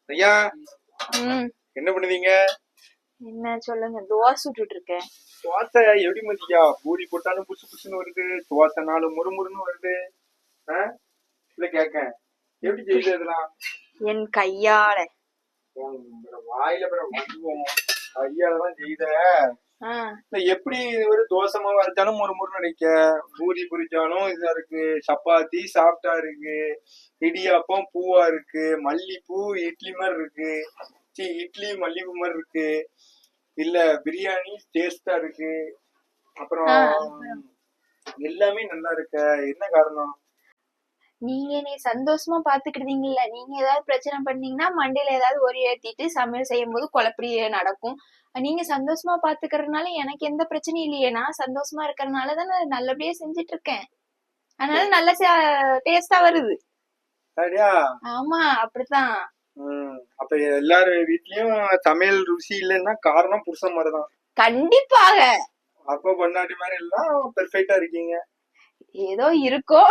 ஐயா, ம் என்ன பண்ணுவீங்க? என்ன சொல்லுங்க, தோசை சுட்டுட்டு இருக்கேன். தோசை எப்படி மதியா? பூரி போட்டாலும் புசு புசுன்னு வருது, தோசைனாலும் முறுமுறுன்னு வருது. ஆ? இல்ல கேக்க எப்படி இப்படி செய்யுது இதெல்லாம்? என் கையால. வாயில வந்துவோம் கையாலதான் செய்த. ஆ, இல்ல எப்படி ஒரு தோசை மாவு அரைச்சாலும் முறுமுறுன்னு அடிக்க, பூரி பொரிச்சாலும் இதா இருக்கு, சப்பாத்தி சாப்பிட்டா இருக்கு, இடியாப்பம் பூவா இருக்கு, மல்லிப்பூ இட்லி மாதிரி இருக்கு, இட்லி மல்லிப்பூ மாதிரி இருக்கு, இல்ல பிரியாணி டேஸ்டா இருக்கு, அப்புறம் ஆ. எல்லாமே நல்லா இருக்க. என்ன காரணம்? நீங்க என்னைய சந்தோஷமா பாத்துக்கிட்டீங்கல்ல, நீங்க ஏதாவது பிரச்சனை பண்ணீங்கன்னா மண்டையில ஏதாவது ஒரு ஏத்திட்டு சமையல் செய்யும் போது குழப்படி நடக்கும். நீங்க சந்தோஷமா பாத்துக்கறதுனால எனக்கு எந்த பிரச்சனையும் இல்லையே. நான் சந்தோஷமா இருக்கறதுனால தானே நல்லபடியா செஞ்சுட்டு இருக்கேன். அதனால நல்ல டேஸ்டா வருது. சரியா? ஆமா, அப்படித்தான். அப்ப எல்லார் வீட்லயும் சமையல் ருசி இல்லைன்னா காரணம் புருஷன் மாதிரிதான். கண்டிப்பாக. அப்ப பொண்டாட்டி மாதிரி எல்லாம் பெர்ஃபெக்டா இருக்கீங்க. ஏதோ இருக்கோ.